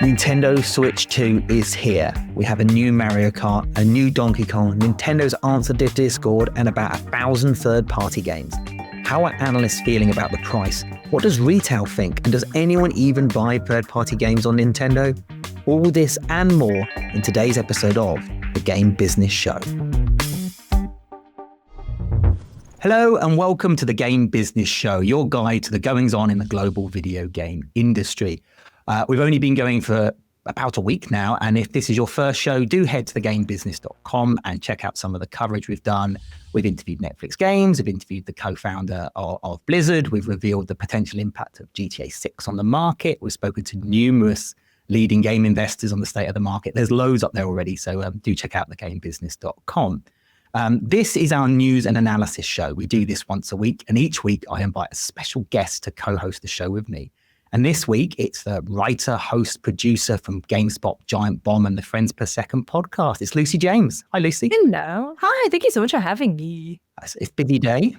Nintendo Switch 2 is here. We have a new Mario Kart, a new Donkey Kong, Nintendo's answered to Discord, and about 1,000 third-party games. How are analysts feeling about the price? What does retail think? And does anyone even buy third-party games on Nintendo? All this and more in today's episode of The Game Business Show. Hello and welcome to The Game Business Show, your guide to the goings-on in the global video game industry. We've only been going for about a week now, and if this is your first show, do head to thegamebusiness.com and check out some of the coverage we've done. We've interviewed Netflix Games, we've interviewed the co-founder of Blizzard, we've revealed the potential impact of GTA 6 on the market, we've spoken to numerous leading game investors on the state of the market. There's loads up there already, so do check out thegamebusiness.com. This is our news and analysis show. We do this once a week, and each week I invite a special guest to co-host the show with me. And this week, it's the writer, host, producer from GameSpot, Giant Bomb, and the Friends Per Second podcast. It's Lucy James. Hi, Lucy. Hello. Hi, thank you so much for having me. It's a busy day.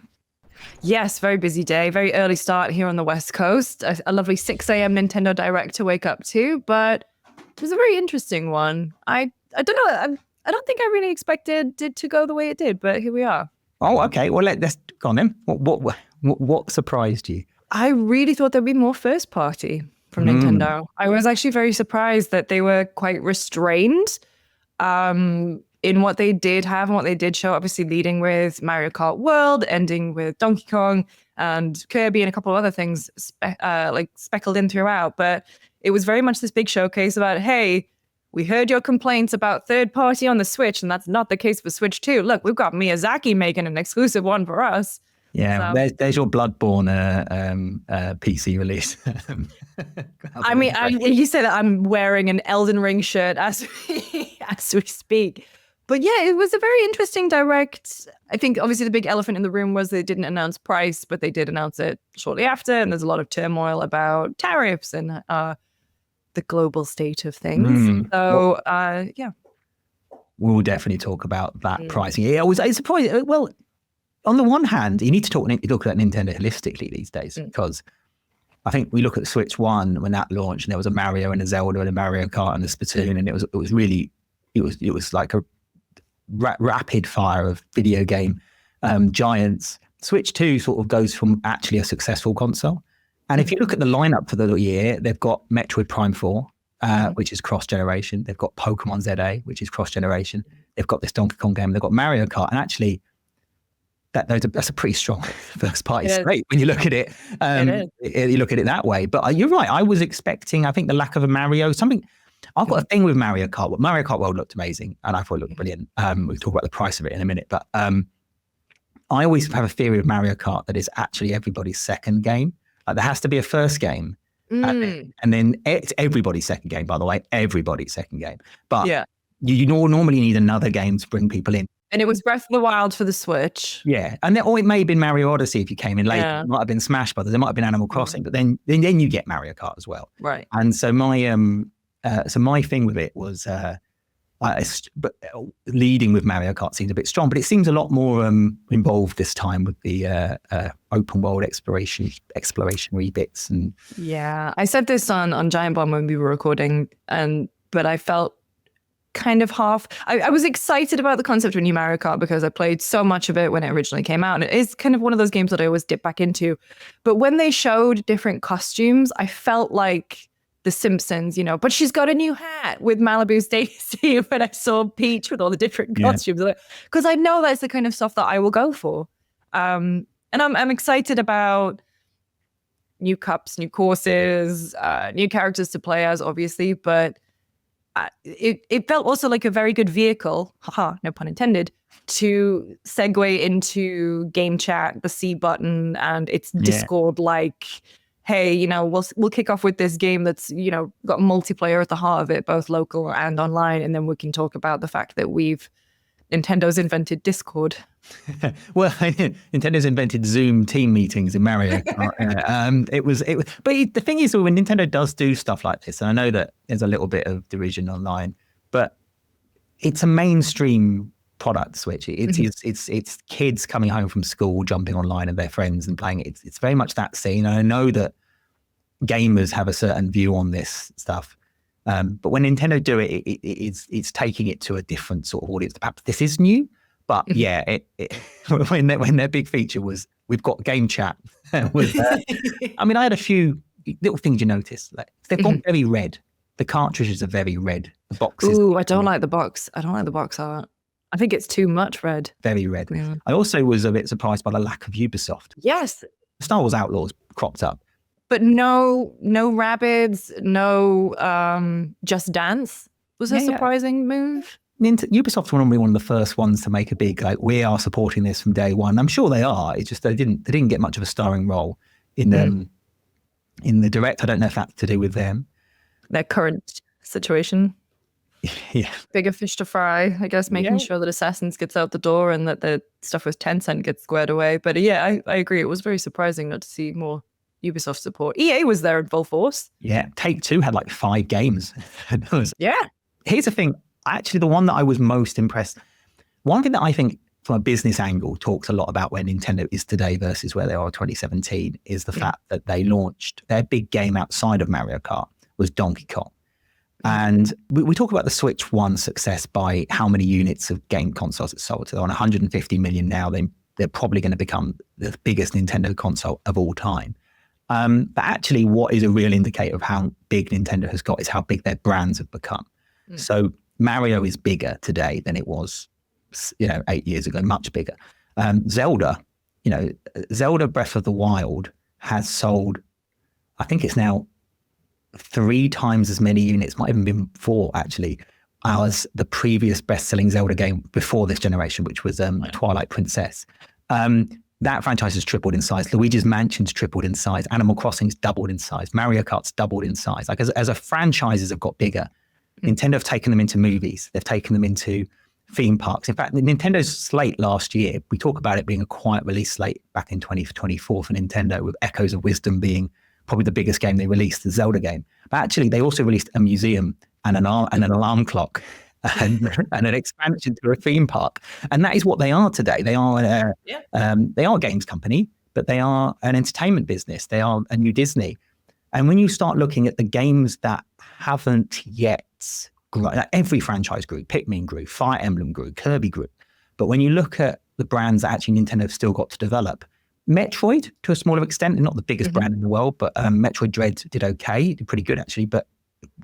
Yes, very busy day. Very early start here on the West Coast. A lovely 6 a.m. Nintendo Direct to wake up to, but it was a very interesting one. I don't know. I don't think I really expected it to go the way it did, but here we are. Oh, okay. Well, let's go on then. What surprised you? I really thought there'd be more first party from Nintendo. I was actually very surprised that they were quite restrained in what they did have and what they did show, obviously leading with Mario Kart World, ending with Donkey Kong and Kirby and a couple of other things speckled in throughout. But it was very much this big showcase about, hey, we heard your complaints about third party on the Switch, and that's not the case for Switch 2. Look, we've got Miyazaki making an exclusive one for us. Yeah, so, there's your Bloodborne PC release. I mean, you say that I'm wearing an Elden Ring shirt as we speak. But yeah, it was a very interesting direct. I think obviously the big elephant in the room was they didn't announce price, but they did announce it shortly after. And there's a lot of turmoil about tariffs and the global state of things. So, yeah. We'll definitely talk about that pricing. Yeah, I was surprised. Well, on the one hand, you need to look at Nintendo holistically these days, because I think we look at Switch 1 when that launched, and there was a Mario and a Zelda and a Mario Kart and a Splatoon, and it was like a rapid fire of video game giants. Switch 2 sort of goes from actually a successful console. And if you look at the lineup for the year, they've got Metroid Prime 4, which is cross-generation. They've got Pokemon ZA, which is cross-generation. They've got this Donkey Kong game. They've got Mario Kart. And actually, that's a pretty strong first party slate when you look at it. You look at it that way. But you're right. I was expecting, I think, the lack of a Mario, something. I've got a thing with Mario Kart. Mario Kart World looked amazing, and I thought it looked brilliant. We'll talk about the price of it in a minute. But I always have a theory of Mario Kart that is actually everybody's second game. Like, there has to be a first game, and then it's everybody's second game, by the way. Everybody's second game. But you normally need another game to bring people in. And it was Breath of the Wild for the Switch. Yeah. Or it may have been Mario Odyssey if you came in later. Yeah. It might have been Smash Brothers. It might have been Animal Crossing. But then you get Mario Kart as well. Right. And so my thing with it was leading with Mario Kart seems a bit strong, but it seems a lot more involved this time with the open world exploration bits. And yeah, I said this on Giant Bomb when we were recording, but I felt kind of half. I was excited about the concept of new Mario Kart because I played so much of it when it originally came out, and it is kind of one of those games that I always dip back into. But when they showed different costumes, I felt like The Simpsons, but she's got a new hat with Malibu's Daisy. When I saw Peach with all the different costumes, because I know that's the kind of stuff that I will go for. And I'm excited about new cups, new courses, new characters to play as, obviously, but it felt also like a very good vehicle, no pun intended, to segue into game chat, the C button, and it's Discord like, hey, we'll kick off with this game that's, got multiplayer at the heart of it, both local and online, and then we can talk about the fact that Nintendo's invented Discord. Well, Nintendo's invented Zoom team meetings in Mario Kart. But the thing is, when Nintendo does do stuff like this, and I know that there's a little bit of derision online, but it's a mainstream product, Switch. It's kids coming home from school, jumping online with their friends and playing it. It's very much that scene. And I know that gamers have a certain view on this stuff. But when Nintendo do it, it's taking it to a different sort of audience. Perhaps this is new, but yeah, when their big feature was, we've got game chat. I mean, I had a few little things you notice. Like they've gone very red. The cartridges are very red. The boxes. Ooh, I don't like the box. I don't like the box art. I think it's too much red. Very red. Yeah. I also was a bit surprised by the lack of Ubisoft. Yes. Star Wars Outlaws cropped up. But no Rabbids, no Just Dance was a surprising move. Ubisoft were normally one of the first ones to make a big, like, we are supporting this from day one. I'm sure they are. It's just they didn't get much of a starring role in the direct. I don't know if that's to do with them. Their current situation. Yeah. Bigger fish to fry, I guess, making sure that Assassins gets out the door and that the stuff with Tencent gets squared away. But yeah, I agree. It was very surprising not to see more Ubisoft support. EA was there in full force. Yeah. Take-Two had like 5 games. Yeah. Here's the thing. Actually, the one that I was most impressed, one thing that I think from a business angle talks a lot about where Nintendo is today versus where they are in 2017 is the fact that they launched their big game outside of Mario Kart was Donkey Kong. And we talk about the Switch 1 success by how many units of game consoles it sold. So they're on 150 million now. They're probably going to become the biggest Nintendo console of all time. But actually, what is a real indicator of how big Nintendo has got is how big their brands have become. So Mario is bigger today than it was, 8 years ago, much bigger. Zelda Breath of the Wild has sold, I think it's now 3 times as many units, might even been 4 actually, as the previous best-selling Zelda game before this generation, which was Twilight Princess. That franchise has tripled in size. Luigi's Mansion's tripled in size. Animal Crossing's doubled in size. Mario Kart's doubled in size. Like as a franchises have got bigger, Nintendo have taken them into movies. They've taken them into theme parks. In fact, Nintendo's slate last year, we talk about it being a quiet release slate back in 2024 for Nintendo, with Echoes of Wisdom being probably the biggest game they released, the Zelda game. But actually, they also released a museum and an alarm clock and an expansion to a theme park. And that is what they are today. They are they are a games company, but they are an entertainment business. They are a new Disney. And when you start looking at the games that haven't yet grown, like every franchise grew, Pikmin grew, Fire Emblem grew, Kirby grew. But when you look at the brands that actually Nintendo have still got to develop, Metroid, to a smaller extent, not the biggest brand in the world, but Metroid Dread did okay, did pretty good actually, but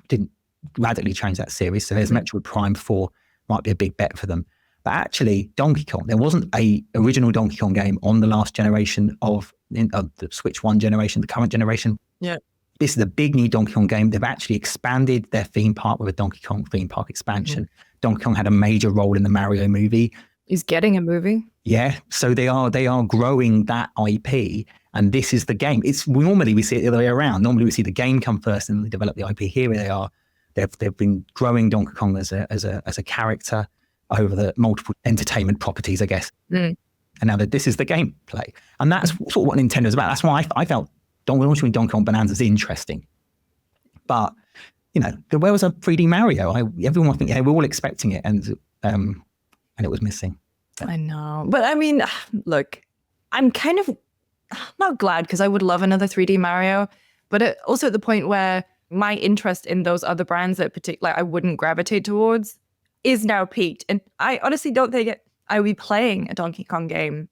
didn't radically change that series. So there's Metroid Prime 4, might be a big bet for them. But actually, Donkey Kong, there wasn't a original Donkey Kong game on the last generation of the Switch 1 generation, the current generation. Yeah. This is a big new Donkey Kong game. They've actually expanded their theme park with a Donkey Kong theme park expansion. Donkey Kong had a major role in the Mario movie. He's getting a movie. Yeah, so they are growing that IP, and this is the game. Normally we see it the other way around. Normally we see the game come first, and they develop the IP. Here they are. They've been growing Donkey Kong as a character over the multiple entertainment properties, I guess. And now that this is the gameplay, and that's sort of what Nintendo's about. That's why I felt launching Donkey Kong Bonanza is interesting. But where was a 3D Mario? Everyone was thinking, we're all expecting it, and it was missing. I know. But I mean, look, I'm kind of not glad because I would love another 3D Mario, but also at the point where my interest in those other brands that I wouldn't gravitate towards is now peaked. And I honestly don't think I would be playing a Donkey Kong game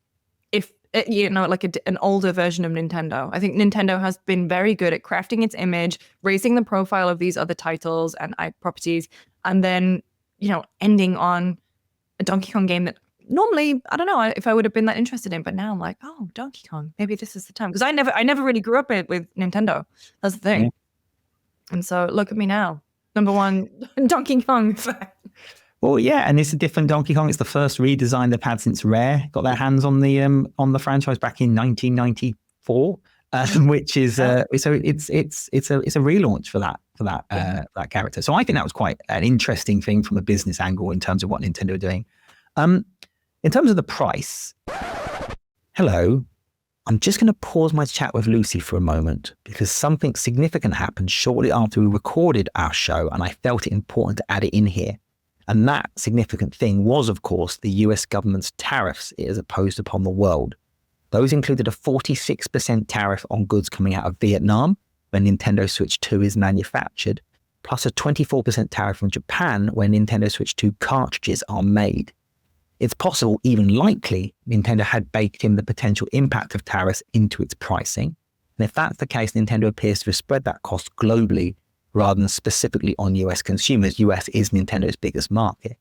if, an older version of Nintendo. I think Nintendo has been very good at crafting its image, raising the profile of these other titles and properties, and then, ending on a Donkey Kong game that normally, I don't know if I would have been that interested in, but now I'm like, oh, Donkey Kong, maybe this is the time. Because I never really grew up with Nintendo. That's the thing. Yeah. And so look at me now. Number one, Donkey Kong fan. Well, yeah, and it's a different Donkey Kong. It's the first redesign they've had since Rare got their hands on the franchise back in 1994, which is so it's a relaunch for that character. So I think that was quite an interesting thing from a business angle in terms of what Nintendo are doing. In terms of the price, hello, I'm just going to pause my chat with Lucy for a moment because something significant happened shortly after we recorded our show, and I felt it important to add it in here. And that significant thing was, of course, the US government's tariffs it has imposed upon the world. Those included a 46% tariff on goods coming out of Vietnam, where Nintendo Switch 2 is manufactured, plus a 24% tariff from Japan where Nintendo Switch 2 cartridges are made. It's possible, even likely, Nintendo had baked in the potential impact of tariffs into its pricing. And if that's the case, Nintendo appears to have spread that cost globally rather than specifically on US consumers. US is Nintendo's biggest market.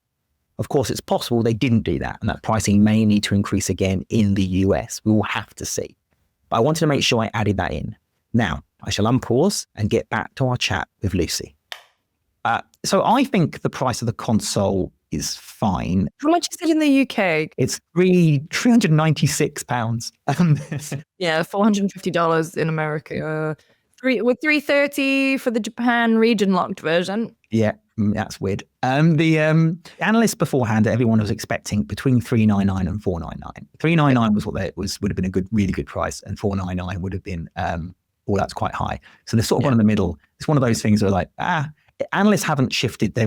Of course, it's possible they didn't do that, and that pricing may need to increase again in the US. We will have to see. But I wanted to make sure I added that in. Now, I shall unpause and get back to our chat with Lucy. So I think the price of the console is fine. How much is it in the UK? It's £396. Yeah, $450 in America. With $330 for the Japan region locked version. Yeah, that's weird. The analyst beforehand, everyone was expecting between $399 and $499. $399 was what would have been a really good price, and $499 would have been that's quite high. So they're sort of one in the middle. It's one of those things where like analysts haven't shifted.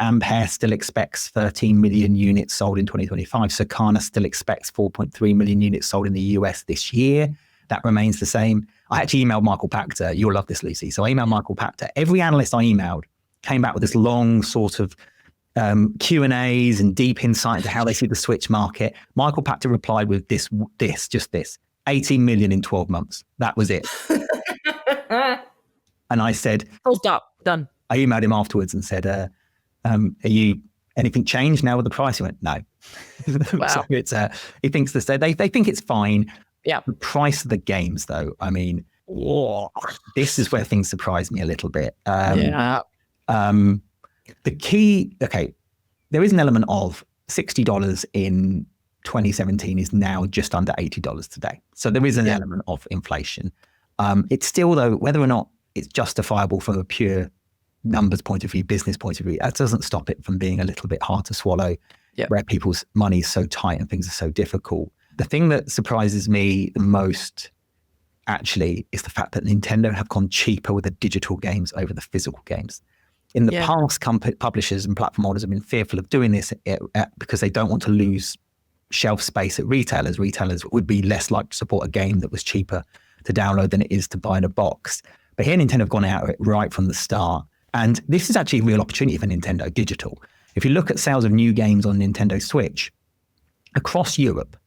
Ampere still expects 13 million units sold in 2025. Circana still expects 4.3 million units sold in the US this year. That remains the same. I actually emailed Michael Pachter. You'll love this, Lucy. So I emailed Michael Pachter. Every analyst I emailed came back with this long sort of Q&As and deep insight into how they see the Switch market. Michael Pachter replied with this, 18 million in 12 months. That was it. And I said, full stop, done. I emailed him afterwards and said, are you anything changed now with the price? He went, no. Wow. So it's, he thinks this, they think it's fine. Yeah. The price of the games, though, I mean, this is where things surprise me a little bit. The key, there is an element of $60 in 2017 is now just under $80 today. So there is an element of inflation. It's still, though, whether or not it's justifiable from a pure numbers point of view, business point of view, that doesn't stop it from being a little bit hard to swallow, where people's money is so tight and things are so difficult. The thing that surprises me the most, actually, is the fact that Nintendo have gone cheaper with the digital games over the physical games. In the past, publishers and platform holders have been fearful of doing this because they don't want to lose shelf space at retailers. Retailers would be less likely to support a game that was cheaper to download than it is to buy in a box. But here Nintendo have gone out of it right from the start. And this is actually a real opportunity for Nintendo Digital. If you look at sales of new games on Nintendo Switch, across Europe,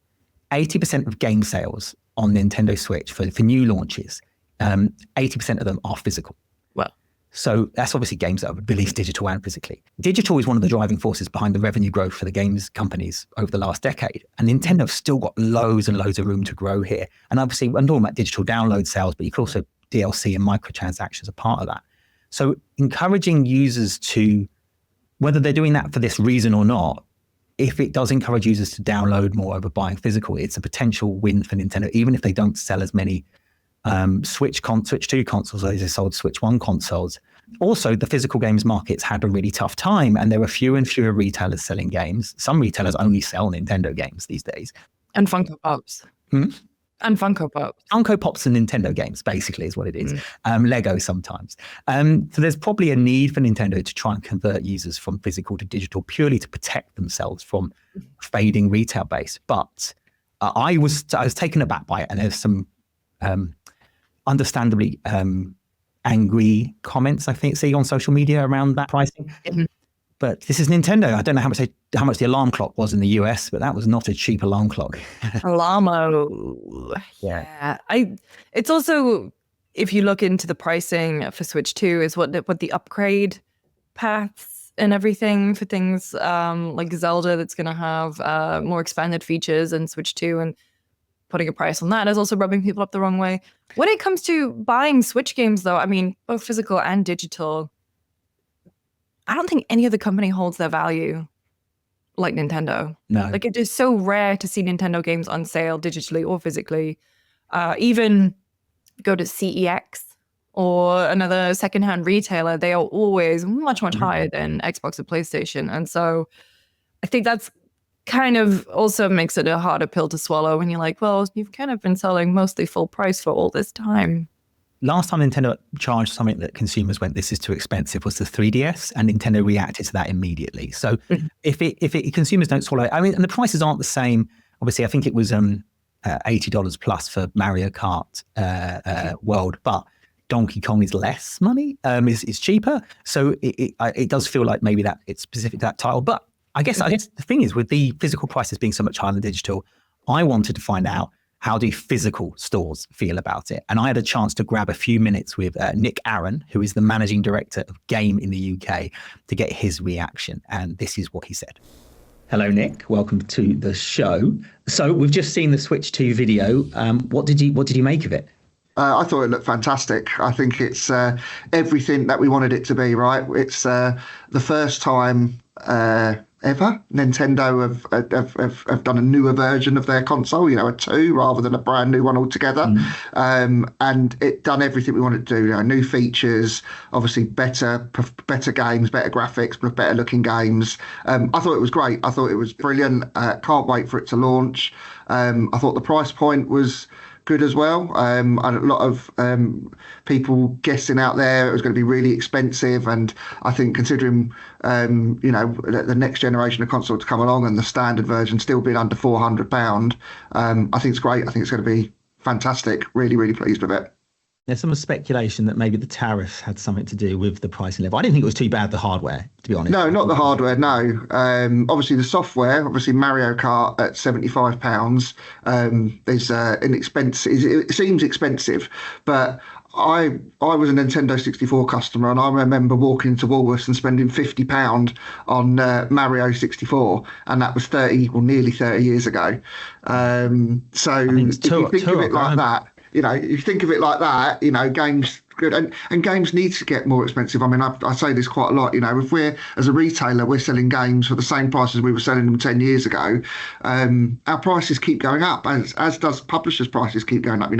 80% of game sales on Nintendo Switch for new launches, 80% of them are physical. Well, so that's obviously games that are released digital and physically. Digital is one of the driving forces behind the revenue growth for the games companies over the last decade. And Nintendo have still got loads and loads of room to grow here. And obviously, I'm talking about digital download sales, but you can also DLC and microtransactions are part of that. So encouraging users to, whether they're doing that for this reason or not, if it does encourage users to download more over buying physical, it's a potential win for Nintendo, even if they don't sell as many Switch 2 consoles as they sold Switch 1 consoles. Also, the physical games market's had a really tough time, and there are fewer and fewer retailers selling games. Some retailers only sell Nintendo games these days. And Funko Pops. And Funko Pops. Funko Pops and Nintendo games, basically, is what it is. Lego sometimes. So there's probably a need for Nintendo to try and convert users from physical to digital purely to protect themselves from fading retail base. But I was taken aback by it, and there's some understandably angry comments I see on social media around that pricing. But this is Nintendo. I don't know how much the alarm clock was in the US, but that was not a cheap alarm clock. Alarmo. Yeah. It's also, if you look into the pricing for Switch 2, is what the upgrade paths and everything for things like Zelda that's going to have more expanded features and Switch 2, and putting a price on that is also rubbing people up the wrong way. When it comes to buying Switch games, though, I mean, both physical and digital, I don't think any other company holds their value like Nintendo. No. Like, it is so rare to see Nintendo games on sale digitally or physically. Even go to CEX or another secondhand retailer, they are always much, much higher than Xbox or PlayStation. And so I think that's kind of also makes it a harder pill to swallow when you're like, well, you've kind of been selling mostly full price for all this time. Last time Nintendo charged something that consumers went, this is too expensive, was the 3DS, and Nintendo reacted to that immediately. So if consumers don't swallow it, I mean, and the prices aren't the same. Obviously, I think it was $80 plus for Mario Kart World, but Donkey Kong is less money, is cheaper. So it does feel like maybe that it's specific to that title. But I guess the thing is, with the physical prices being so much higher than digital, I wanted to find out, how do physical stores feel about it? And I had a chance to grab a few minutes with Nick Arran, who is the managing director of Game in the UK, to get his reaction. And this is what he said. Hello, Nick. Welcome to the show. So we've just seen the Switch 2 video. What did you make of it? I thought it looked fantastic. I think it's everything that we wanted it to be, right? It's the first time ever Nintendo have done a newer version of their console, a 2 rather than a brand new one altogether. And it done everything we wanted to do. New features, obviously better games, better graphics, better looking games. I thought it was great. I thought it was brilliant. Can't wait for it to launch. I thought the price point was good as well. And a lot of people guessing out there it was going to be really expensive, and I think considering the next generation of console to come along and the standard version still being under £400, I think it's great. I think it's going to be fantastic. Really, really pleased with it. There's some speculation that maybe the tariffs had something to do with the pricing level. I didn't think it was too bad, the hardware, to be honest. No, not the hardware, no. Obviously, the software, Mario Kart at £75 is inexpensive. It seems expensive, but I was a Nintendo 64 customer, and I remember walking into Woolworths and spending £50 on Mario 64, and that was nearly 30 years ago. So if you think of it like that, if you think of it like that, games good, and games need to get more expensive. I mean, I say this quite a lot. If we're, as a retailer, we're selling games for the same price as we were selling them 10 years ago, our prices keep going up, as does publishers' prices keep going up.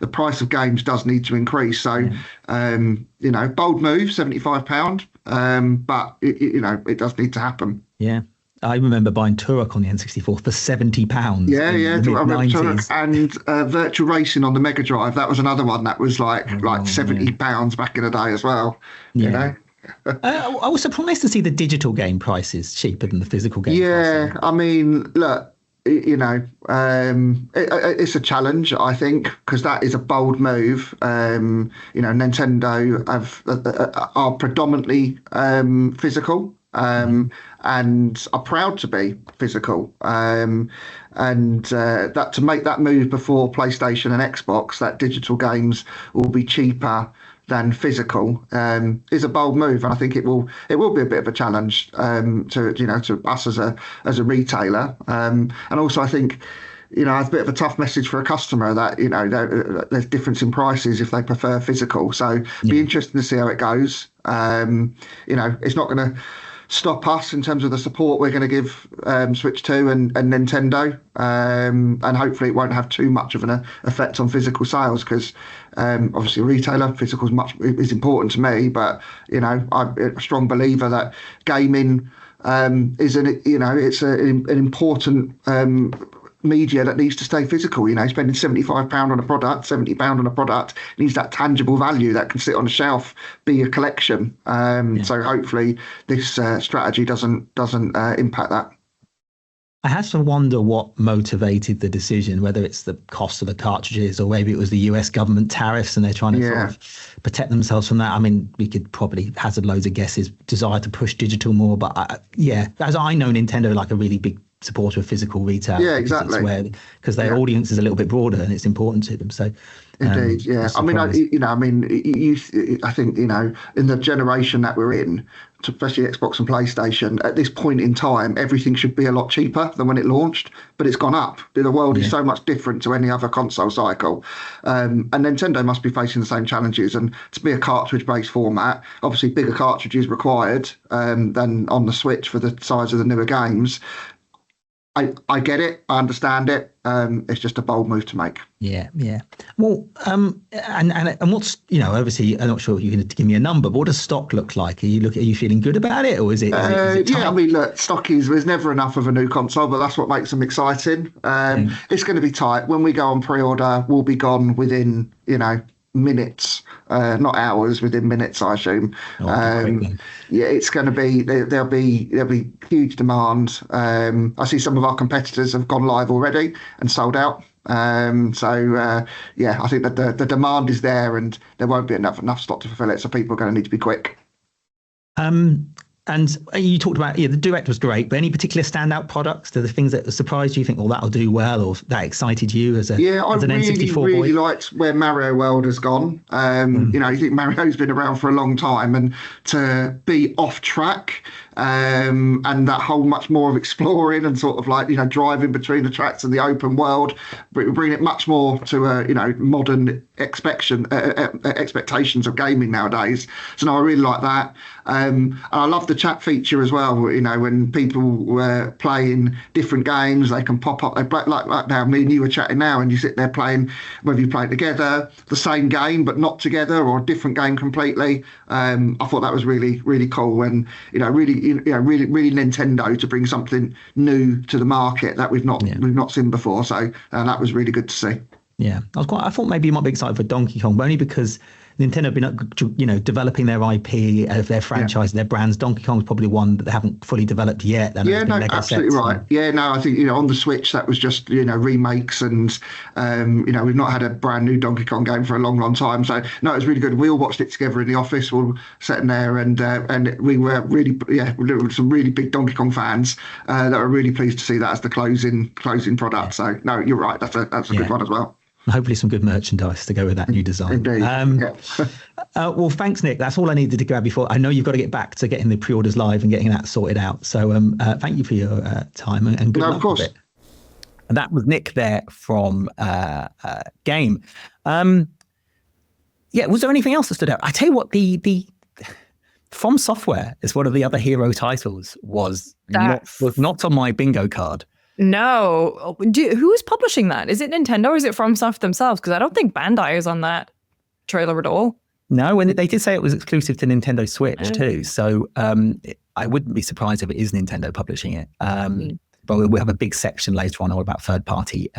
The price of games does need to increase. So, bold move, £75, but it does need to happen. Yeah. I remember buying Turok on the N64 for £70. Yeah. I remember Turok and Virtual Racing on the Mega Drive. That was another one that was like £70 back in the day as well. Yeah. I was surprised to see the digital game prices cheaper than the physical game. Yeah, prices. I mean, look, it's a challenge, I think, because that is a bold move. Nintendo are predominantly physical. And are proud to be physical, and that to make that move before PlayStation and Xbox, that digital games will be cheaper than physical, is a bold move, and I think it will be a bit of a challenge to us as a retailer, and also I think it's a bit of a tough message for a customer that there's difference in prices if they prefer physical. So be interesting to see how it goes. It's not going to stop us in terms of the support we're going to give Switch 2 and Nintendo, and hopefully it won't have too much of an effect on physical sales, because obviously a retailer, physical is important to me, but I'm a strong believer that gaming is it's an important media that needs to stay physical. Spending £75 on a product, £70 on a product needs that tangible value that can sit on a shelf, be a collection. So hopefully this strategy doesn't impact that. I have to wonder what motivated the decision, whether it's the cost of the cartridges or maybe it was the US government tariffs and they're trying to sort of protect themselves from that. I mean, we could probably hazard loads of guesses, desire to push digital more, but as I know, Nintendo like a really big supporter of physical retail. Yeah, exactly. Because their audience is a little bit broader and it's important to them. So indeed, yeah. I think in the generation that we're in, especially Xbox and PlayStation, at this point in time, everything should be a lot cheaper than when it launched, but it's gone up. The world is so much different to any other console cycle. And Nintendo must be facing the same challenges. And to be a cartridge-based format, obviously bigger cartridges required than on the Switch for the size of the newer games. I get it. I understand it. It's just a bold move to make. Yeah. Well, and what's obviously I'm not sure if you can give me a number, but what does stock look like? Are you feeling good about it, or is it? Is it I mean, look, there's never enough of a new console, but that's what makes them exciting. It's going to be tight. When we go on pre-order, we'll be gone within minutes, not hours, within minutes, I assume. It's going to be there'll be huge demand. I see some of our competitors have gone live already and sold out. Yeah, I think that the demand is there, and there won't be enough stock to fulfill it. So people are going to need to be quick. And you talked about, the Direct was great, but any particular standout products? The things that surprised you, think, oh, that'll do well, or that excited you as an N64 boy? Really liked where Mario World has gone. You think Mario's been around for a long time, and to be off track, and that whole much more of exploring and sort of like, driving between the tracks and the open world, bring it much more to modern expectations of gaming nowadays. So no, I really like that. And I love the chat feature as well. When people were playing different games, they can pop up. Like now, me and you were chatting now, and you sit there playing, whether you play together, the same game but not together, or a different game completely. I thought that was really, really cool, and really Nintendo to bring something new to the market that we've not seen before. So that was really good to see. Yeah, I thought maybe you might be excited for Donkey Kong, but only because Nintendo have been, developing their IP, of their franchise, their brands. Donkey Kong's probably one that they haven't fully developed yet. Absolutely right. Yeah, no, I think on the Switch that was just remakes, and we've not had a brand new Donkey Kong game for a long, long time. So no, it was really good. We all watched it together in the office. We were sitting there, and we were really, there were some really big Donkey Kong fans that were really pleased to see that as the closing product. Yeah. So no, you're right. That's a good one as well. Hopefully some good merchandise to go with that new design. Indeed. Well, thanks, Nick. That's all I needed to grab before. I know you've got to get back to getting the pre-orders live and getting that sorted out. So thank you for your time, and good luck of course. with it. And that was Nick there from Game. Was there anything else that stood out? I tell you what, the From Software is one of the other hero titles was not on my bingo card. No. Who is publishing that? Is it Nintendo or is it FromSoft themselves? Because I don't think Bandai is on that trailer at all. No, and they did say it was exclusive to Nintendo Switch too. So I wouldn't be surprised if it is Nintendo publishing it. But we'll have a big section later on all about third-party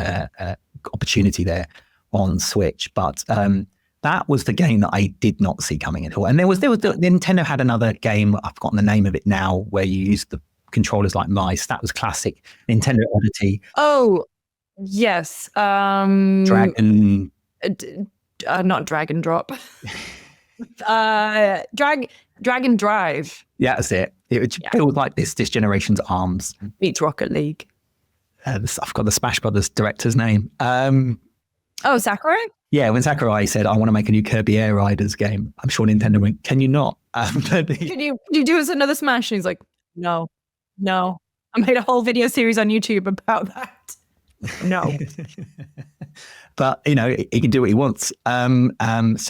opportunity there on Switch. But that was the game that I did not see coming at all. And there was Nintendo had another game, I've forgotten the name of it now, where you used the controllers like mice. That was classic Nintendo oddity. Oh, yes. Dragon. Not Drag and Drop. Dragon Drive. Yeah, that's it. It feels like this generation's ARMS. Beats Rocket League. I've got the Smash Brothers director's name. Sakurai? Yeah, when Sakurai said, I want to make a new Kirby Air Riders game, I'm sure Nintendo went, can you not? Can you do us another Smash? And he's like, no. I made a whole video series on YouTube about that. No. But he can do what he wants. That's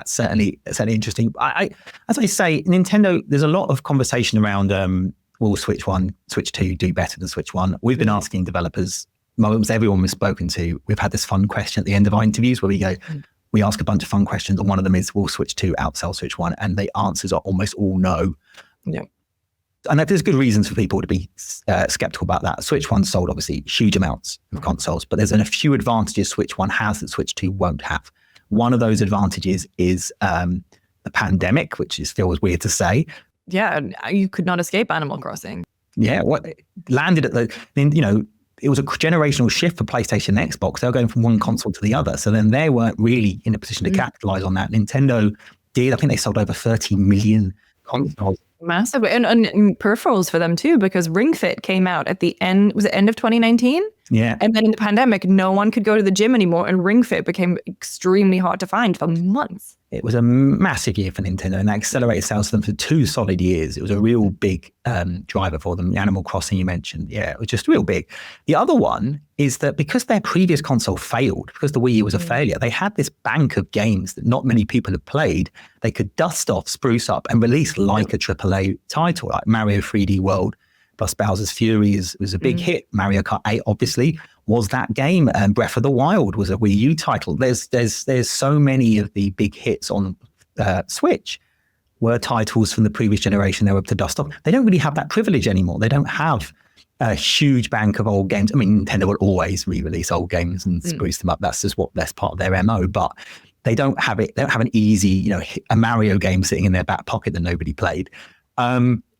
certainly interesting. As I say, Nintendo, there's a lot of conversation around will Switch 1, Switch 2 do better than Switch 1? We've been asking developers, almost everyone we've spoken to, we've had this fun question at the end of our interviews where we ask a bunch of fun questions, and one of them is, will Switch 2 outsell Switch 1? And the answers are almost all no. Yeah. And there's good reasons for people to be skeptical about that. Switch 1 sold, obviously, huge amounts of consoles, but there's a few advantages Switch 1 has that Switch 2 won't have. One of those advantages is the pandemic, which feels weird to say. Yeah, you could not escape Animal Crossing. Yeah, what landed at it was a generational shift for PlayStation and Xbox. They were going from one console to the other. So then they weren't really in a position to capitalize on that. Nintendo did. I think they sold over 30 million consoles. Massive. And peripherals for them too, because Ring Fit came out at the end, was it end of 2019? Yeah. And then in the pandemic, no one could go to the gym anymore, and Ring Fit became extremely hard to find for months. It was a massive year for Nintendo, and that accelerated sales for them for 2 solid years. It was a real big driver for them. The Animal Crossing you mentioned, it was just real big. The other one is that because their previous console failed, because the Wii U was a failure, they had this bank of games that not many people had played. They could dust off, spruce up, and release like a AAA title, like Mario 3D World plus Bowser's Fury was a big hit. Mario Kart 8 obviously was that game, and Breath of the Wild was a Wii U title. There's so many of the big hits on Switch were titles from the previous generation they were able to dust off. They don't really have that privilege anymore. They don't have a huge bank of old games. I mean, Nintendo will always re-release old games and spruce them up. That's part of their MO, but they don't have it. They don't have an easy, a Mario game sitting in their back pocket that nobody played.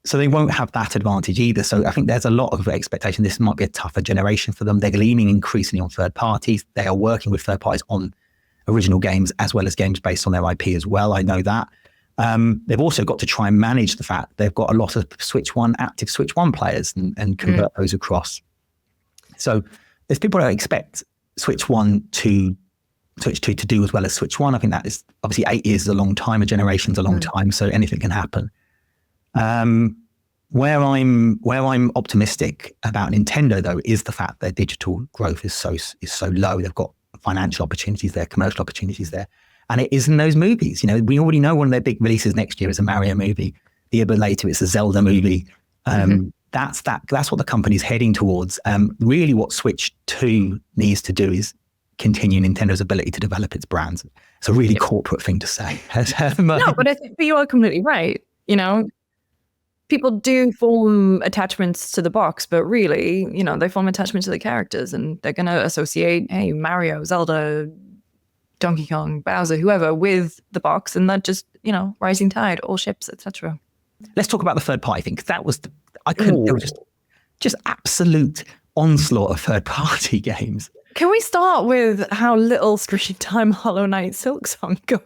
So they won't have that advantage either. So I think there's a lot of expectation. This might be a tougher generation for them. They're leaning increasingly on third parties. They are working with third parties on original games as well as games based on their IP as well. I know that. They've also got to try and manage the fact they've got a lot of active Switch 1 players and convert those across. So there's people that expect Switch 2 to do as well as Switch 1. I think that is obviously 8 years is a long time, a generation's a long time, so anything can happen. Where I'm optimistic about Nintendo though is the fact their digital growth is so low. They've got financial opportunities there, commercial opportunities there, and it is in those movies. You know, we already know one of their big releases next year is a Mario movie. The year later, it's a Zelda movie. That's what the company's heading towards. Really, what Switch 2 needs to do is continue Nintendo's ability to develop its brands. It's a really corporate thing to say. No, but you are completely right. You know, people do form attachments to the box, but really, you know, they form attachment to the characters, and they're going to associate, hey, Mario, Zelda, Donkey Kong, Bowser, whoever, with the box, and that just, you know, rising tide, all ships, etc. Let's talk about the third party thing, because that was it was just absolute onslaught of third party games. Can we start with how little screen time Hollow Knight Silksong got?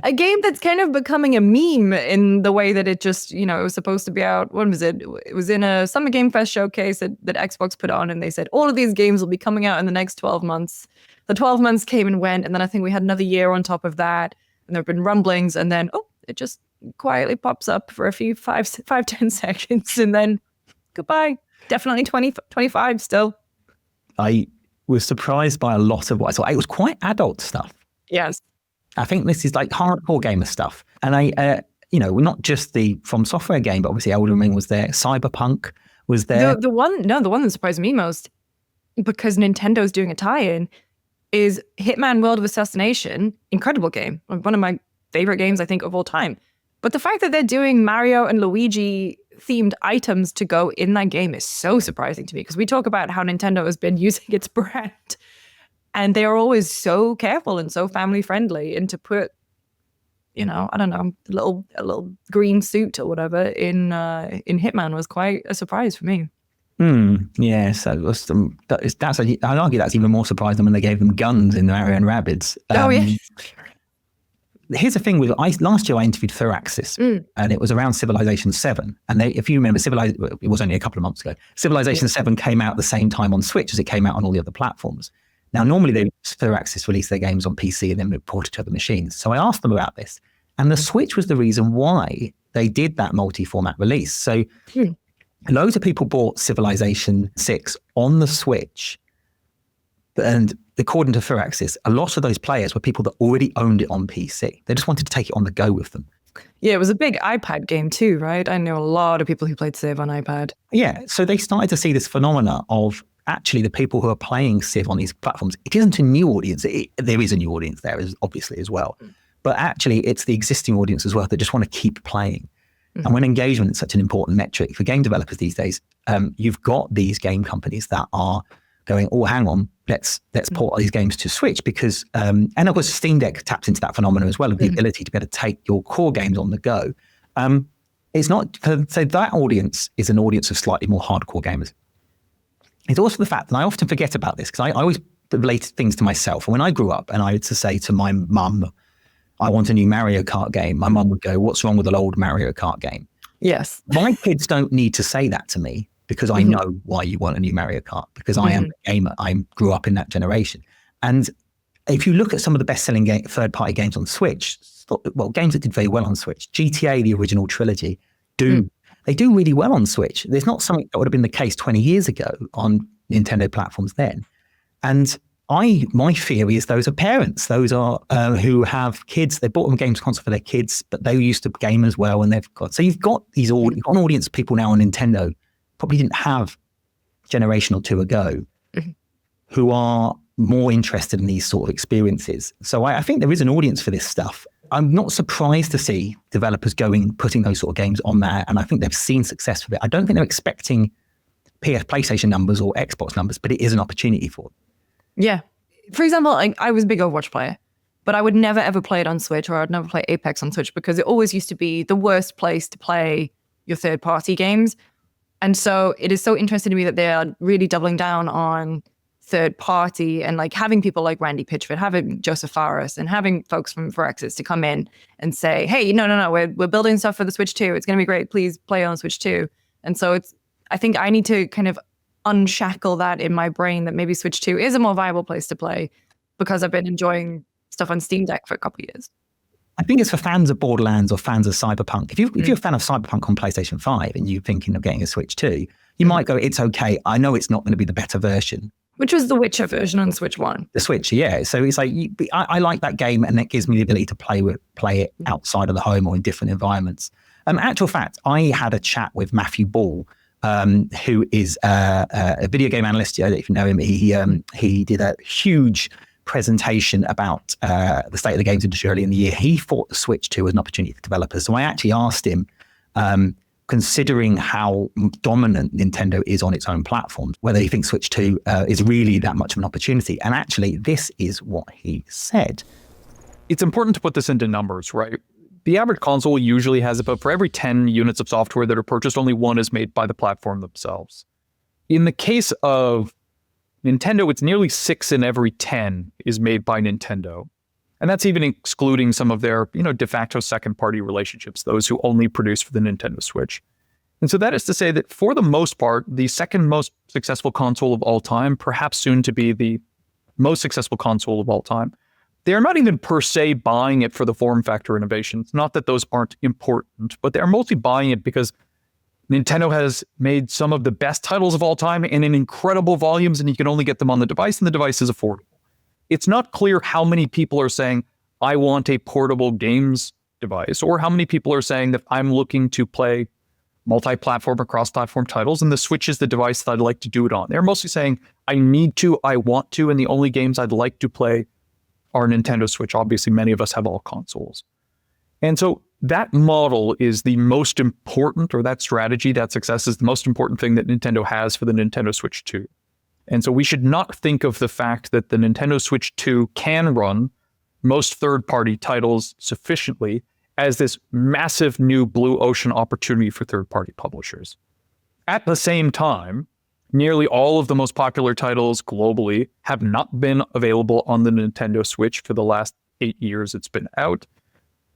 A game that's kind of becoming a meme in the way that it just, you know, it was supposed to be out. When was it? It was in a Summer Game Fest showcase that Xbox put on, and they said all of these games will be coming out in the next 12 months. The 12 months came and went, and then I think we had another year on top of that, and there have been rumblings, and then, it just quietly pops up for a few 5-10 seconds, and then goodbye. Definitely 2025 still. I was surprised by a lot of what I saw. It was quite adult stuff. Yes. I think this is like hardcore gamer stuff. And not just the From Software game, but obviously Elden Ring was there. Cyberpunk was there. The one that surprised me most, because Nintendo's doing a tie-in, is Hitman World of Assassination. Incredible game. One of my favorite games, I think, of all time. But the fact that they're doing Mario and Luigi themed items to go in that game is so surprising to me, because we talk about how Nintendo has been using its brand, and they are always so careful and so family friendly, and to put, you know, I don't know, a little green suit or whatever in Hitman was quite a surprise for me. Yes, I'd argue that's even more surprising than when they gave them guns in Mario and Rabbids. Here's the thing with last year I interviewed Firaxis, and it was around Civilization 7. And if you remember, it was only a couple of months ago. Civilization 7 came out at the same time on Switch as it came out on all the other platforms. Now, normally Firaxis release their games on PC and then report it to other machines. So I asked them about this, and the Switch was the reason why they did that multi-format release. So loads of people bought Civilization 6 on the Switch, and according to Firaxis, a lot of those players were people that already owned it on PC. They just wanted to take it on the go with them. Yeah, it was a big iPad game too, right? I know a lot of people who played Civ on iPad. Yeah, so they started to see this phenomena of actually the people who are playing Civ on these platforms. It isn't a new audience. There is a new audience there, obviously, as well. But actually, it's the existing audience as well that just want to keep playing. And when engagement is such an important metric for game developers these days, you've got these game companies that are going, oh, hang on, let's port all these games to Switch, because, and of course, Steam Deck taps into that phenomenon as well, of the ability to be able to take your core games on the go. It's not, so that audience is an audience of slightly more hardcore gamers. It's also the fact that I often forget about this, because I always related things to myself. And when I grew up and I had to say to my mum, I want a new Mario Kart game, my mum would go, what's wrong with an old Mario Kart game? Yes. My kids don't need to say that to me, because I know why you want a new Mario Kart, because I am a gamer. I grew up in that generation. And if you look at some of the best-selling third-party games on Switch, well, games that did very well on Switch, GTA, the original trilogy, they do really well on Switch. There's not something that would have been the case 20 years ago on Nintendo platforms then. And my theory is those are parents. Those are who have kids. They bought them games console for their kids, but they used to game as well. And so you've got an audience of people now on Nintendo probably didn't have a generation or two ago who are more interested in these sort of experiences. So I think there is an audience for this stuff. I'm not surprised to see developers putting those sort of games on there, and I think they've seen success with it. I don't think they're expecting PlayStation numbers or Xbox numbers, but it is an opportunity for them. Yeah. For example, I was a big Overwatch player, but I would never ever play it on Switch, or I'd never play Apex on Switch, because it always used to be the worst place to play your third-party games. And so it is so interesting to me that they are really doubling down on third party and like having people like Randy Pitchford, having Joseph Fares, and having folks from Phyrexis to come in and say, hey, no, we're building stuff for the Switch 2. It's going to be great. Please play on Switch 2. And so I think I need to kind of unshackle that in my brain, that maybe Switch 2 is a more viable place to play, because I've been enjoying stuff on Steam Deck for a couple of years. I think it's for fans of Borderlands or fans of Cyberpunk. If you're a fan of Cyberpunk on PlayStation 5 and you're thinking of getting a Switch 2, you might go, it's okay. I know it's not going to be the better version. Which was the Witcher version on Switch 1. The Switch, yeah. So it's like, I like that game, and it gives me the ability to play it outside of the home or in different environments. Actual fact, I had a chat with Matthew Ball, who is a video game analyst. If you know him, he did a huge presentation about the state of the games industry early in the year. He thought the Switch 2 was an opportunity for developers. So I actually asked him, considering how dominant Nintendo is on its own platform, whether he thinks Switch 2 is really that much of an opportunity. And actually, this is what he said. It's important to put this into numbers, right? The average console usually has about, for every 10 units of software that are purchased, only one is made by the platform themselves. In the case of Nintendo, it's nearly 6 in every 10 is made by Nintendo. And that's even excluding some of their, de facto second-party relationships, those who only produce for the Nintendo Switch. And so that is to say that for the most part, the second most successful console of all time, perhaps soon to be the most successful console of all time, they're not even per se buying it for the form factor innovations. Not that those aren't important, but they're mostly buying it because Nintendo has made some of the best titles of all time and in incredible volumes, and you can only get them on the device, and the device is affordable. It's not clear how many people are saying, I want a portable games device, or how many people are saying that I'm looking to play multi-platform or cross-platform titles, and the Switch is the device that I'd like to do it on. They're mostly saying, I need to, I want to, and the only games I'd like to play are Nintendo Switch. Obviously, many of us have all consoles. And so that model is the most important, or that strategy, that success is the most important thing that Nintendo has for the Nintendo Switch 2. And so we should not think of the fact that the Nintendo Switch 2 can run most third-party titles sufficiently as this massive new blue ocean opportunity for third-party publishers. At the same time, nearly all of the most popular titles globally have not been available on the Nintendo Switch for the last 8 years it's been out.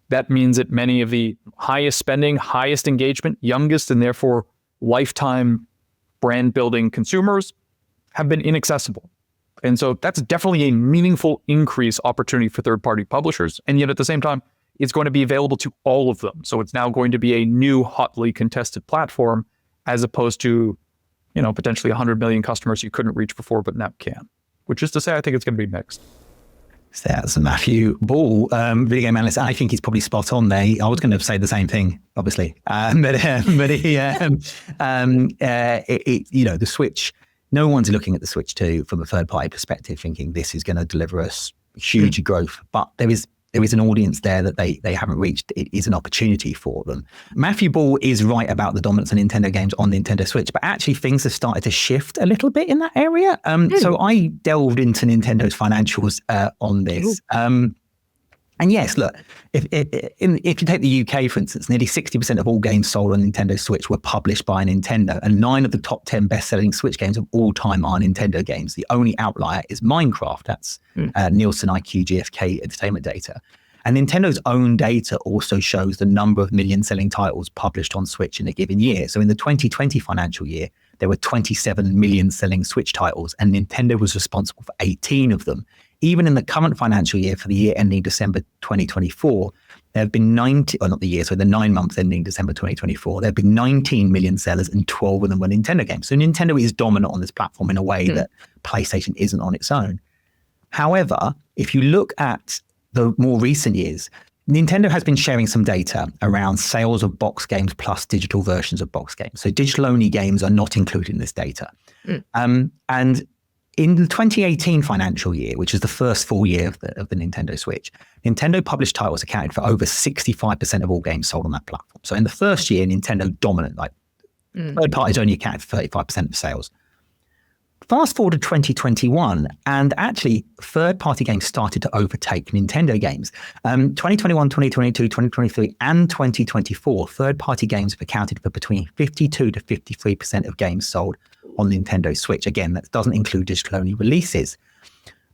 That means that many of the highest spending, highest engagement, youngest, and therefore lifetime brand building consumers have been inaccessible. And so that's definitely a meaningful increase opportunity for third-party publishers. And yet at the same time, it's going to be available to all of them. So it's now going to be a new hotly contested platform, as opposed to, potentially 100 million customers you couldn't reach before, but now can. Which is to say, I think it's going to be mixed. So that's Matthew Ball, video game analyst. I think he's probably spot on there. I was going to say the same thing, obviously. But the Switch, no one's looking at the Switch 2 from a third-party perspective thinking this is going to deliver us huge growth. But there is an audience there that they haven't reached. It is an opportunity for them. Matthew Ball is right about the dominance of Nintendo games on Nintendo Switch, but actually things have started to shift a little bit in that area. So I delved into Nintendo's financials on this. And yes, look, if you take the UK, for instance, nearly 60% of all games sold on Nintendo Switch were published by Nintendo, and 9 of the top 10 best-selling Switch games of all time are Nintendo games. The only outlier is Minecraft. That's Nielsen IQ GfK entertainment data. And Nintendo's own data also shows the number of million-selling titles published on Switch in a given year. So in the 2020 financial year, there were 27 million-selling Switch titles, and Nintendo was responsible for 18 of them. Even in the current financial year, for the year ending December 2024, there have been the 9 months ending December 2024, there have been 19 million sellers, and 12 of them were Nintendo games. So Nintendo is dominant on this platform in a way that PlayStation isn't on its own. However, if you look at the more recent years, Nintendo has been sharing some data around sales of box games plus digital versions of box games. So digital-only games are not included in this data. And in the 2018 financial year, which is the first full year of the Nintendo Switch, Nintendo published titles accounted for over 65% of all games sold on that platform. So in the first year, Nintendo dominant, third parties only accounted for 35% of sales. fast forward to 2021, and actually third-party games started to overtake Nintendo games. 2021, 2022, 2023, and 2024, third-party games have accounted for between 52 to 53% of games sold on Nintendo Switch. Again, that doesn't include digital-only releases.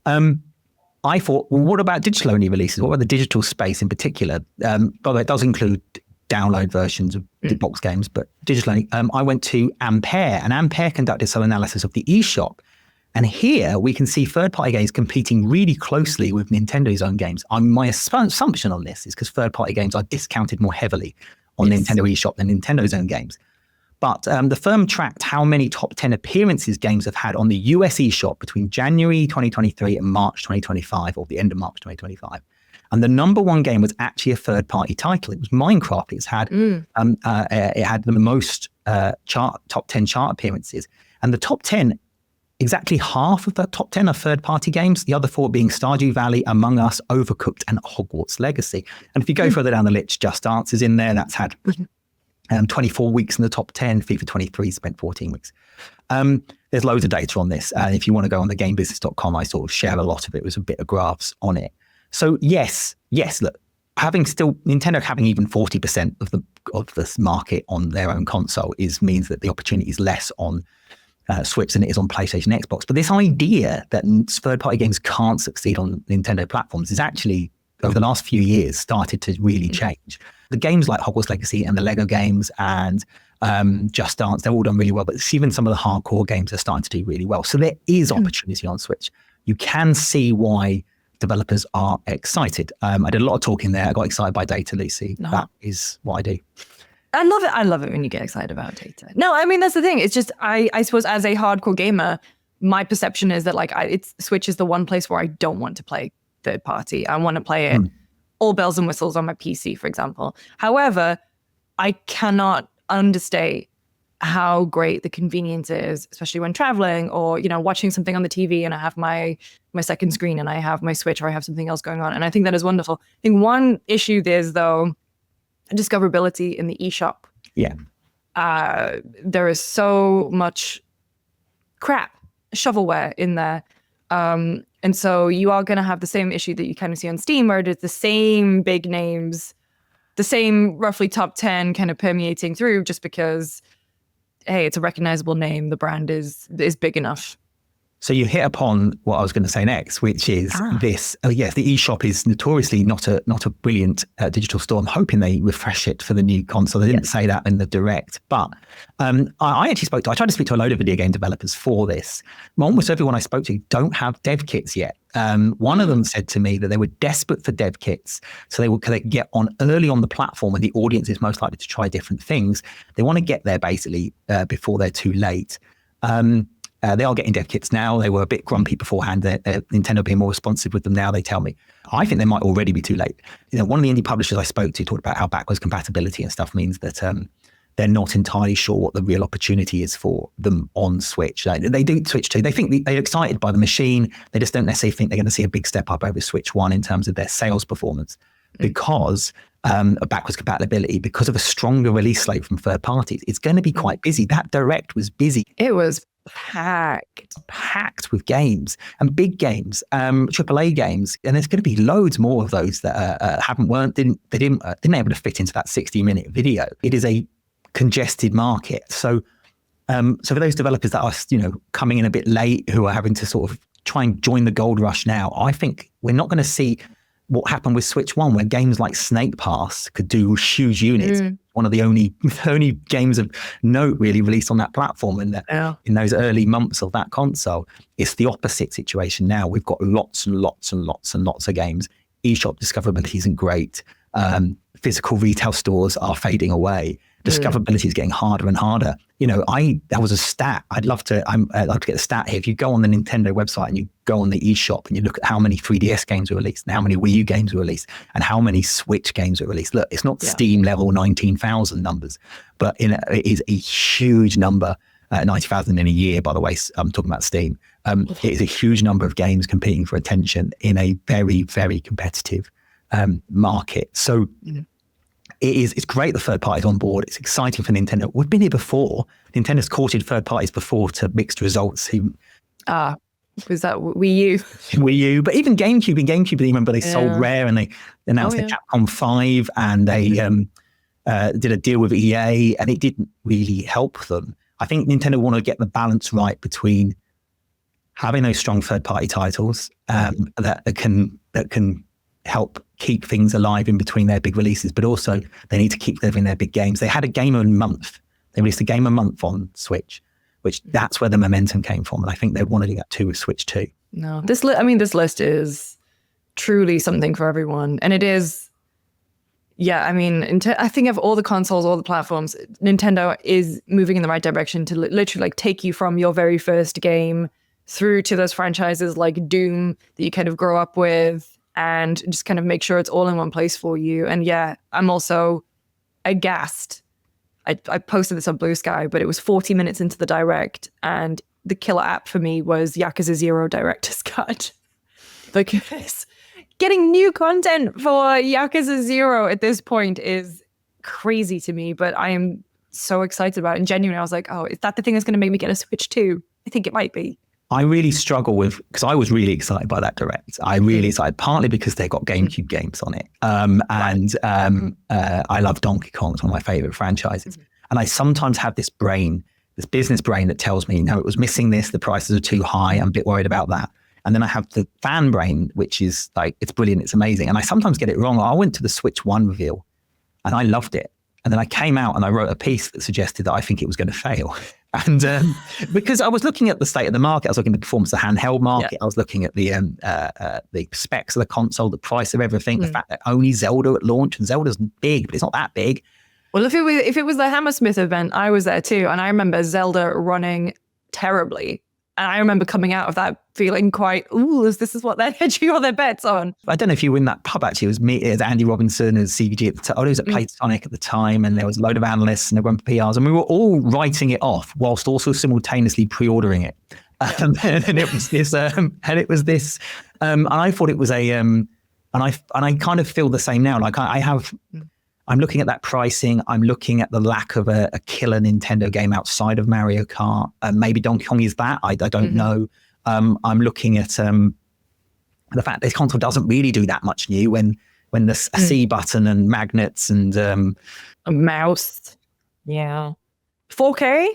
I thought, well, what about digital-only releases? What about the digital space in particular? By the way, it does include download versions of big box games, but digitally, I went to Ampere, and Ampere conducted some analysis of the eShop. And here we can see third-party games competing really closely with Nintendo's own games. My assumption on this is because third-party games are discounted more heavily on Nintendo eShop than Nintendo's own games. But the firm tracked how many top 10 appearances games have had on the US eShop between January 2023 and March 2025, or the end of March 2025. And the number one game was actually a third-party title. It was Minecraft. It had the most top 10 chart appearances. And the top 10, exactly half of the top 10 are third-party games. The other four being Stardew Valley, Among Us, Overcooked, and Hogwarts Legacy. And if you go further down the list, Just Dance is in there. That's had 24 weeks in the top 10. FIFA 23 spent 14 weeks. There's loads of data on this. If you want to go on the gamebusiness.com, I sort of share a lot of it. There's a bit of graphs on it. So yes, look, Nintendo having even 40% of this market on their own console means that the opportunity is less on Switch than it is on PlayStation, Xbox. But this idea that third-party games can't succeed on Nintendo platforms is actually, over the last few years, started to really change. The games like Hogwarts Legacy and the Lego games and Just Dance, they've all done really well, but even some of the hardcore games are starting to do really well. So there is opportunity on Switch. You can see why developers are excited. I did a lot of talking there. I got excited by data, Lucy. That is what I do. I love it. I love it when you get excited about data. No, I mean, that's the thing. It's just, I suppose as a hardcore gamer, my perception is that Switch is the one place where I don't want to play third party. I want to play it all bells and whistles on my PC, for example. However, I cannot understate how great the convenience is, especially when traveling or, watching something on the TV and I have my second screen and I have my Switch or I have something else going on. And I think that is wonderful. I think one issue there's, though, discoverability in the eShop. Yeah. There is so much crap, shovelware in there. And so you are going to have the same issue that you kind of see on Steam, where it's the same big names, the same roughly top 10 kind of permeating through, just because, hey, it's a recognizable name. The brand is big enough. So you hit upon what I was going to say next, which is this. Oh yes, the eShop is notoriously not a brilliant digital store. I'm hoping they refresh it for the new console. They didn't say that in the direct, but I actually I tried to speak to a load of video game developers for this. Almost everyone I spoke to don't have dev kits yet. One of them said to me that they were desperate for dev kits, so they could get on early on the platform when the audience is most likely to try different things. They want to get there basically before they're too late. They are getting dev kits now. They were a bit grumpy beforehand. Nintendo being more responsive with them now, they tell me. I think they might already be too late. One of the indie publishers I spoke to talked about how backwards compatibility and stuff means that they're not entirely sure what the real opportunity is for them on Switch. They do Switch 2. They think they're excited by the machine. They just don't necessarily think they're going to see a big step up over Switch 1 in terms of their sales performance because of backwards compatibility, because of a stronger release slate from third parties. It's going to be quite busy. That Direct was busy. It was packed with games and big games, AAA games, and there's going to be loads more of those that didn't able to fit into that 60-minute video. It is a congested market, so for those developers that are coming in a bit late, who are having to sort of try and join the gold rush now, I think we're not going to see what happened with Switch 1, where games like Snake Pass could do huge units. One of the only games of note really released on that platform in those early months of that console. It's the opposite situation now. We've got lots and lots and lots and lots of games. eShop discoverability isn't great. Physical retail stores are fading away. Discoverability is getting harder and harder. That was a stat. I'd love to get the stat here. If you go on the Nintendo website and you go on the eShop and you look at how many 3DS games were released and how many Wii U games were released and how many Switch games were released. Look, it's not Steam level 19,000 numbers, but it is a huge number. 90,000 in a year, by the way. I'm talking about Steam. It is a huge number of games competing for attention in a very, very competitive market. So it's great the third parties on board. It's exciting for Nintendo. We've been here before. Nintendo's courted third parties before to mixed results. Was that Wii U? Wii U, but even GameCube. In GameCube, you remember they sold Rare and they announced the Capcom 5 and they did a deal with EA, and it didn't really help them. I think Nintendo want to get the balance right between having those strong third-party titles that can help keep things alive in between their big releases, but also they need to keep delivering their big games. They had a game a month. They released a game a month on Switch, which that's where the momentum came from. And I think they want to do that too with Switch 2. No, this list is truly something for everyone. And it is, I think of all the consoles, all the platforms, Nintendo is moving in the right direction to literally like take you from your very first game through to those franchises like Doom that you kind of grow up with, and just kind of make sure it's all in one place for you. And I'm also aghast. I posted this on Blue Sky, but it was 40 minutes into the Direct, and the killer app for me was Yakuza 0 Director's Cut. Because getting new content for Yakuza 0 at this point is crazy to me, but I am so excited about it. And genuinely, I was like, oh, is that the thing that's going to make me get a Switch 2? I think it might be. I really struggle with, because I was really excited by that Direct. I really excited, partly because they got GameCube games on it. I love Donkey Kong. It's one of my favorite franchises. And I sometimes have this business brain that tells me, no, it was missing this. The prices are too high. I'm a bit worried about that. And then I have the fan brain, which is like, it's brilliant. It's amazing. And I sometimes get it wrong. I went to the Switch 1 reveal and I loved it. And then I came out and I wrote a piece that suggested that I think it was going to fail. And because I was looking at the state of the market, I was looking at the performance of the handheld market. I was looking at the specs of the console, the price of everything, the fact that only Zelda at launch, and Zelda's big, but it's not that big. Well, if it was the Hammersmith event, I was there too. And I remember Zelda running terribly. And I remember coming out of that feeling quite, this is what they're hedging all their bets on. I don't know if you were in that pub, actually. It was me, it was Andy Robinson, as CVG at the time. I was at Playtonic at the time, and there was a load of analysts and everyone PRs, and we were all writing it off whilst also simultaneously pre-ordering it. And it was this, and I thought it was and I kind of feel the same now. Like I'm looking at that pricing. I'm looking at the lack of a killer Nintendo game outside of Mario Kart. Maybe Donkey Kong is that. I don't know. I'm looking at the fact this console doesn't really do that much new when there's a C button and magnets and a mouse. Yeah. 4K?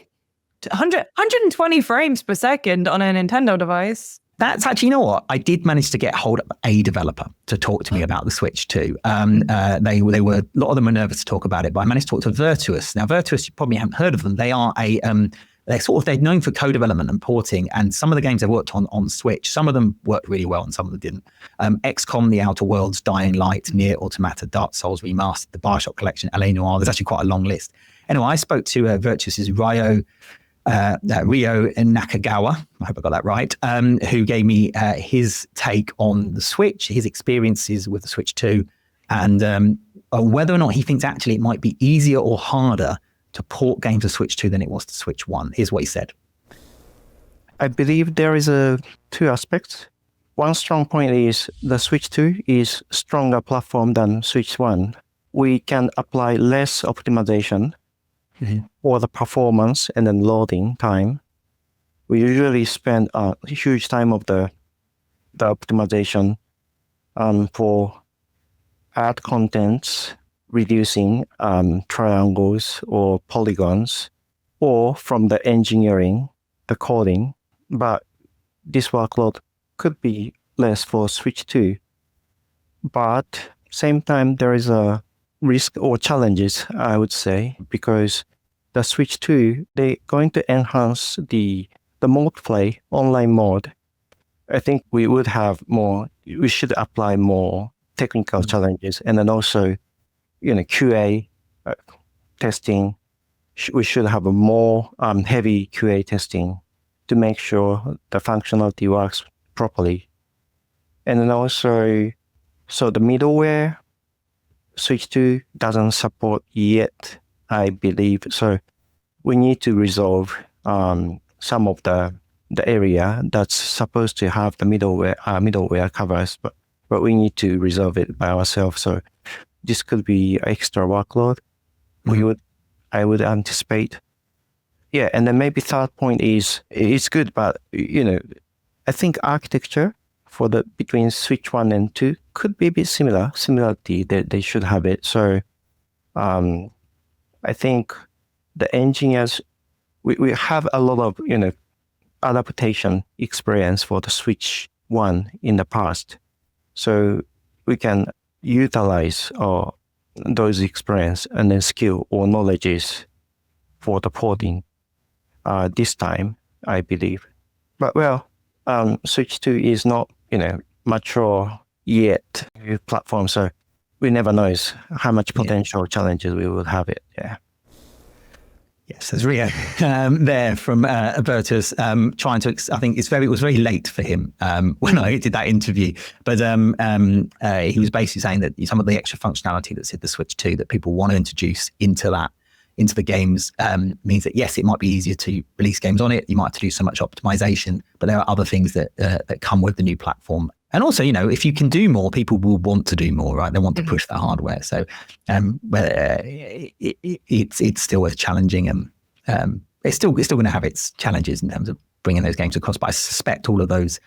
120 frames per second on a Nintendo device. That's actually, you know what? I did manage to get hold of a developer to talk to me about the Switch 2. They were, a lot of them were nervous to talk about it, but I managed to talk to Virtuos. Now, Virtuos, you probably haven't heard of them. They are they're known for co-development and porting, and some of the games they worked on Switch, some of them worked really well and some of them didn't. XCOM, The Outer Worlds, Dying Light, Nier Automata, Dark Souls Remastered, the Bioshock Collection, LA Noire. There's actually quite a long list. Anyway, I spoke to Virtuos' Ryo Nakagawa, I hope I got that right, who gave me his take on the Switch, his experiences with the Switch 2, and whether or not he thinks actually it might be easier or harder to port games to Switch 2 than it was to Switch 1. Here's what he said. I believe there is two aspects. One strong point is the Switch 2 is stronger platform than Switch 1. We can apply less optimization for the performance and then loading time. We usually spend a huge time of the optimization for add contents, reducing triangles or polygons, or from the engineering, the coding. But this workload could be less for Switch 2. But same time, there is a risk or challenges, I would say, because the Switch 2, they're going to enhance the mode play, online mode. I think we should apply more technical challenges, and then also, QA testing. We should have a more heavy QA testing to make sure the functionality works properly. And then also, so the middleware, Switch 2 doesn't support yet, I believe. So we need to resolve some of the area that's supposed to have the middleware covers, but we need to resolve it by ourselves. So this could be extra workload. I would anticipate. Yeah, and then maybe third point is it's good, but I think architecture for the between Switch 1 and 2 could be a bit similarity that they should have it. So I think the engineers, we have a lot of adaptation experience for the Switch 1 in the past, so we can utilize those experience and then skill or knowledges for the porting this time, I believe. But Switch 2 is not mature yet platform, so we never knows how much potential challenges we will have it. Yeah. Yes, there's Rio there from Virtuos trying to. I think it was very late for him when I did that interview, but he was basically saying that some of the extra functionality that's in the Switch 2 that people want to introduce into the games means that yes, it might be easier to release games on it. You might have to do so much optimization, but there are other things that come with the new platform. And also, if you can do more, people will want to do more, right? They want to push the hardware. So it's still challenging, and it's still going to have its challenges in terms of bringing those games across. But I suspect all of those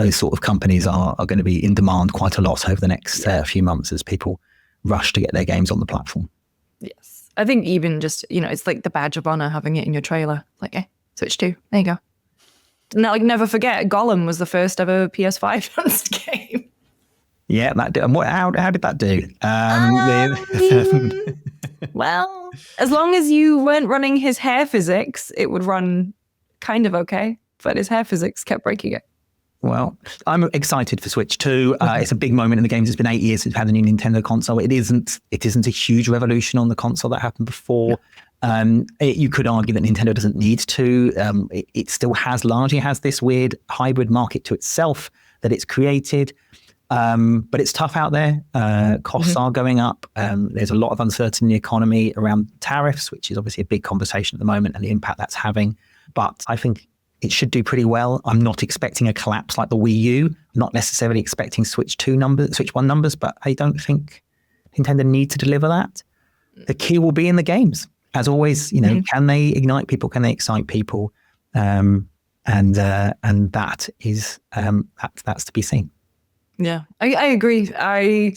sort of companies are going to be in demand quite a lot over the next few months as people rush to get their games on the platform. Yes. I think even just, it's like the badge of honor having it in your trailer. Like, Switch 2, there you go. Now, never forget, Gollum was the first ever PS5 game. Yeah, that did. How did that do? Well, as long as you weren't running his hair physics, it would run kind of okay. But his hair physics kept breaking it. Well, I'm excited for Switch 2. It's a big moment in the games. It's been 8 years since we've had a new Nintendo console. It isn't a huge revolution on the console that happened before. You could argue that Nintendo doesn't need to. It still largely has this weird hybrid market to itself that it's created. But it's tough out there. Costs are going up. There's a lot of uncertainty in the economy around tariffs, which is obviously a big conversation at the moment and the impact that's having. But I think it should do pretty well. I'm not expecting a collapse like the Wii U. I'm not necessarily expecting Switch 1 numbers, but I don't think Nintendo need to deliver that. The key will be in the games. As always, can they ignite people? Can they excite people? And that is that's to be seen. Yeah, I agree. I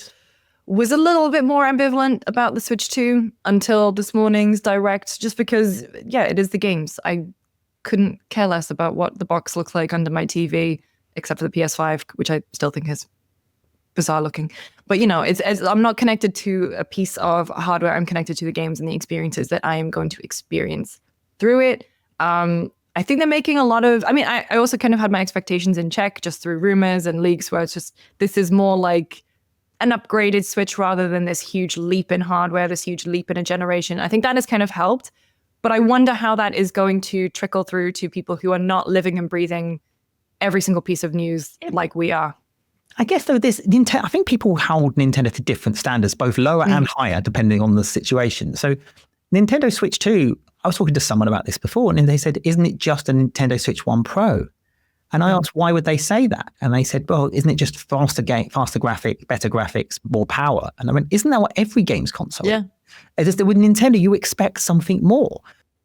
was a little bit more ambivalent about the Switch 2 until this morning's Direct, just because, it is the games. I couldn't care less about what the box looks like under my TV, except for the PS5, which I still think is bizarre looking. But, I'm not connected to a piece of hardware. I'm connected to the games and the experiences that I am going to experience through it. I think they're making a lot of, I also kind of had my expectations in check just through rumors and leaks where it's just, this is more like an upgraded Switch rather than this huge leap in hardware, this huge leap in a generation. I think that has kind of helped, but I wonder how that is going to trickle through to people who are not living and breathing every single piece of news like we are. I guess though I think people hold Nintendo to different standards, both lower and higher, depending on the situation. So Nintendo Switch 2, I was talking to someone about this before, and they said, isn't it just a Nintendo Switch 1 Pro? And I asked, why would they say that? And they said, well, isn't it just faster graphics, better graphics, more power? And I went, isn't that what every games console is? It's just that with Nintendo, you expect something more.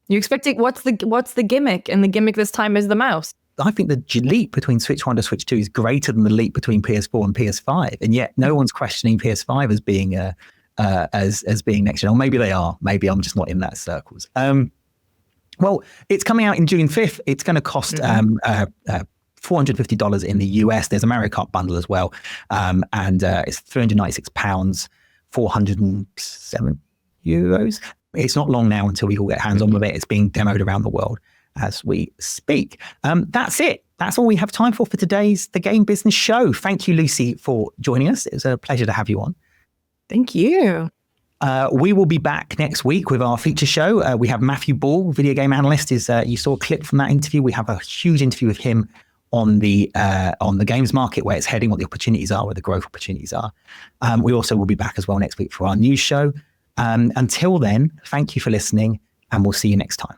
You expect it, what's the gimmick? And the gimmick this time is the mouse. I think the leap between Switch 1 to Switch 2 is greater than the leap between PS4 and PS5. And yet no one's questioning PS5 as being as being next gen. Or maybe they are. Maybe I'm just not in that circles. Well, it's coming out in June 5th. It's going to cost $450 in the US. There's a Mario Kart bundle as well. And it's £396, 407 euros. It's not long now until we all get hands on with it. It's being demoed around the world as we speak. That's it. That's all we have time for today's The Game Business Show. Thank you, Lucy, for joining us. It was a pleasure to have you on. Thank you. We will be back next week with our feature show. We have Matthew Ball, video game analyst. You saw a clip from that interview. We have a huge interview with him on the games market, where it's heading, what the opportunities are, where the growth opportunities are. We also will be back as well next week for our news show. Until then, thank you for listening, and we'll see you next time.